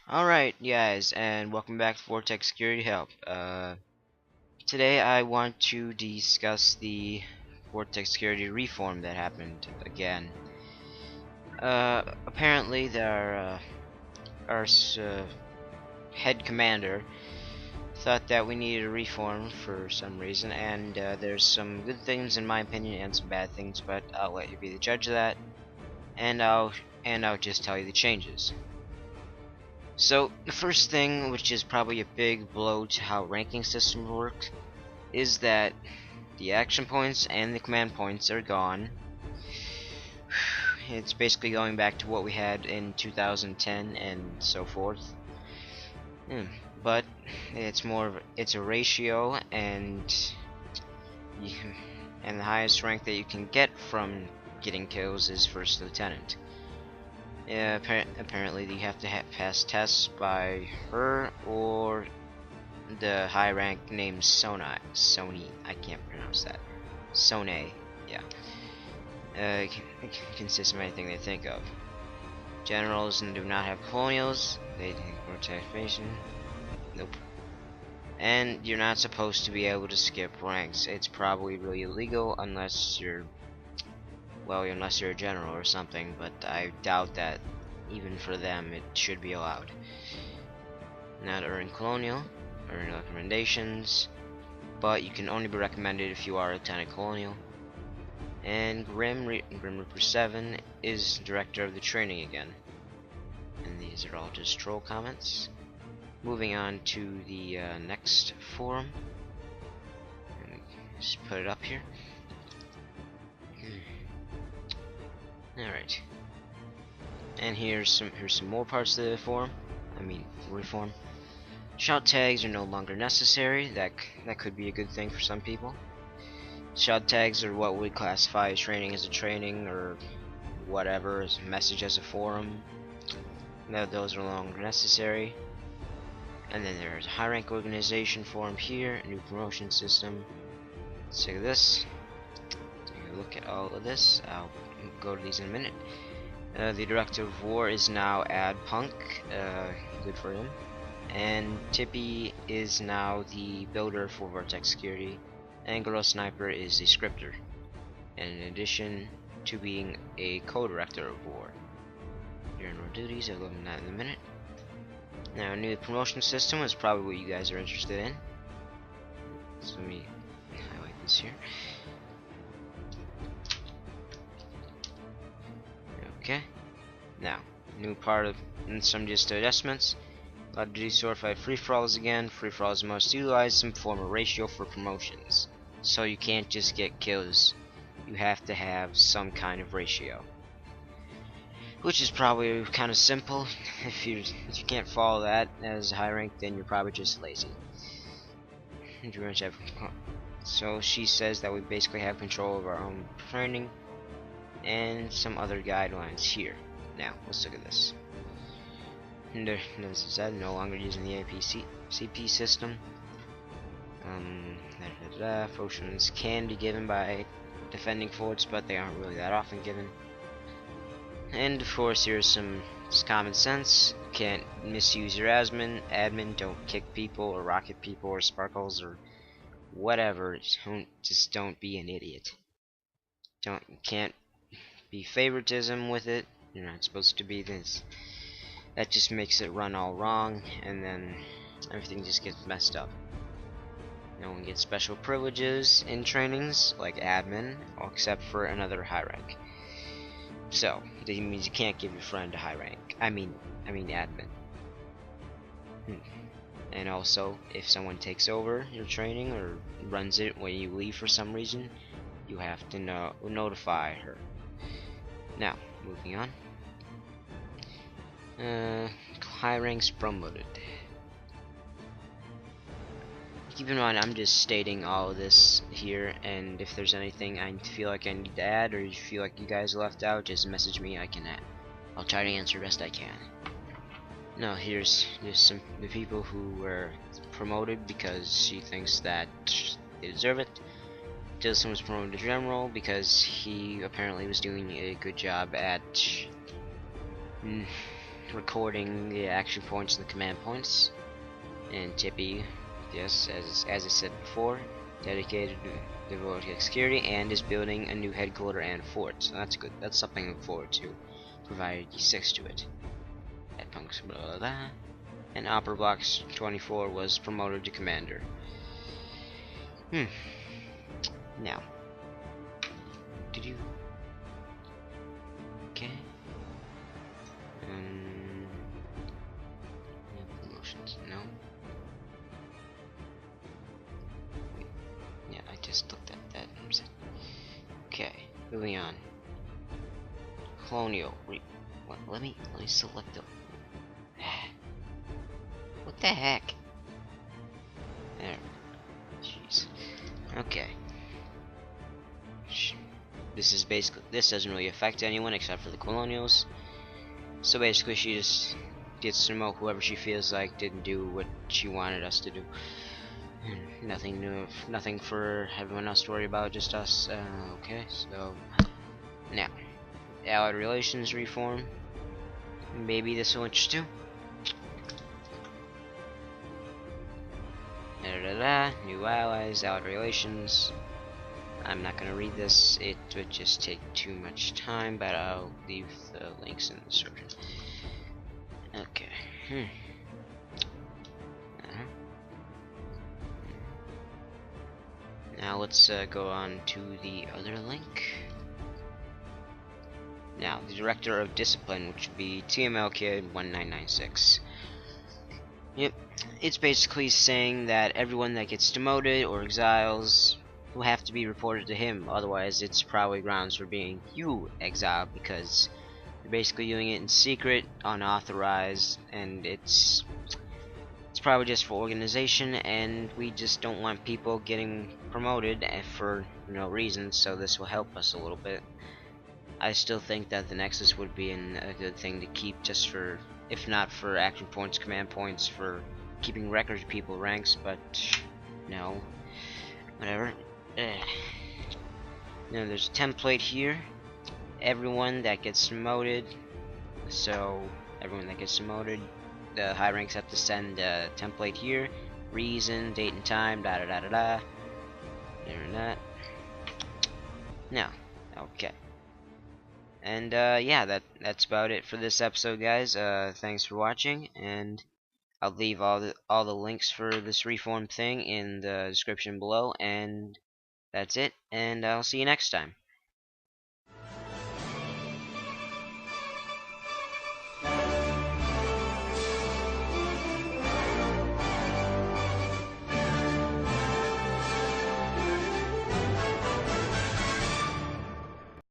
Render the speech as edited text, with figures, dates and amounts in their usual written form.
Alright, guys, and welcome back to Vortex Security Help. Today I want to discuss the Vortex Security reform that happened again. Apparently, our head commander thought that we needed a reform for some reason, and there's some good things in my opinion and some bad things, but I'll let you be the judge of that, and I'll just tell you the changes. So, the first thing, which is probably a big blow to how ranking systems work, is that the action points and the command points are gone. It's basically going back to what we had in 2010 and so forth. But it's a ratio, and and the highest rank that you can get from getting kills is first lieutenant. Yeah, apparently you have to pass tests by her or the high rank named Sony. I can't pronounce that. Sone. Yeah. It consists of anything they think of. Generals do not have colonials. They take rotation. Nope. And you're not supposed to be able to skip ranks. It's probably really illegal unless you're a general or something, but I doubt that even for them it should be allowed. Now to earn colonial, earn recommendations, but you can only be recommended if you are a lieutenant colonial. And Grim Reaper 7 is director of the training again. And these are all just troll comments. Moving on to the next forum. Just put it up here. Alright. And here's some more parts of the reform. Shout tags are no longer necessary. That could be a good thing for some people. Shout tags are what we classify as training as a training or whatever, as a message as a forum. Now those are no longer necessary. And then there's a high rank organization forum here, a new promotion system. Let's take this. Take a look at all of this. I'll go to these in a minute. The director of war is now Ad Punk, good for him. And Tippy is now the builder for Vortex Security. And Girl Sniper is the scripter. And in addition to being a co-director of war. General duties, I'll go into that in a minute. Now, a new promotion system is probably what you guys are interested in. So let me highlight this here. Okay. Now, new part of some just adjustments. Allowed to do certified free-for-alls again. Free-for-alls must utilize some form of ratio for promotions. So you can't just get kills. You have to have some kind of ratio. Which is probably kind of simple. If you can't follow that as high rank, then you're probably just lazy. So she says that we basically have control of our own training and some other guidelines here. Now, let's look at this. As I said, no longer using the CP system. Potions can be given by defending forts, but they aren't really that often given. And of course, here's some common sense. You can't misuse your admin. Don't kick people or rocket people or sparkles or whatever. Just don't be an idiot. You can't be favoritism with it. You're not supposed to be this. That just makes it run all wrong, and then everything just gets messed up. No one gets special privileges in trainings like admin, except for another high rank. So that means you can't give your friend a high rank. I mean admin. And also, if someone takes over your training or runs it when you leave for some reason, you have to notify her. Now, moving on. High ranks promoted. Keep in mind, I'm just stating all of this here, and if there's anything I feel like I need to add, or you feel like you guys left out, just message me. I'll try to answer best I can. Now, here's the people who were promoted because she thinks that they deserve it. Dilson was promoted to general because he apparently was doing a good job at recording the action points and the command points. And Tippy, yes, as I said before, dedicated to the Vortex security and is building a new headquarters and fort. So that's good. That's something to look forward to. Provided D6 to it. At punks, blah blah blah. And Opera Box 24 was promoted to commander. Now. Did you? Okay. No promotions. No. Wait. Yeah, I just looked at that. Okay. Moving on. Colonial. What? Let me select them. What the heck? There. Jeez. Okay. This doesn't really affect anyone except for the colonials. So basically she just gets to promote whoever she feels like didn't do what she wanted us to do. Nothing new, nothing for everyone else to worry about, just us. Okay, so now Allied relations reform. Maybe this will interest you. New allies, Allied relations. I'm not gonna read this, it would just take too much time, but I'll leave the links in the description. Okay. Now let's go on to the other link. Now, the Director of Discipline, which would be TML Kid 1996. Yep, it's basically saying that everyone that gets demoted or exiles will have to be reported to him, otherwise it's probably grounds for being exiled, because you're basically doing it in secret, unauthorized, and it's probably just for organization, and we just don't want people getting promoted for no reason, so this will help us a little bit. I still think that the Nexus would be a good thing to keep, just for, if not for action points, command points, for keeping records of people ranks, but no. Whatever. Now there's a template here. Everyone that gets demoted, so everyone that gets demoted, the high ranks have to send a template here. Reason, date and time, da da da da da. There that. Now, okay. And yeah, that's about it for this episode, guys. Thanks for watching, and I'll leave all the links for this reform thing in the description below, and that's it, and I'll see you next time.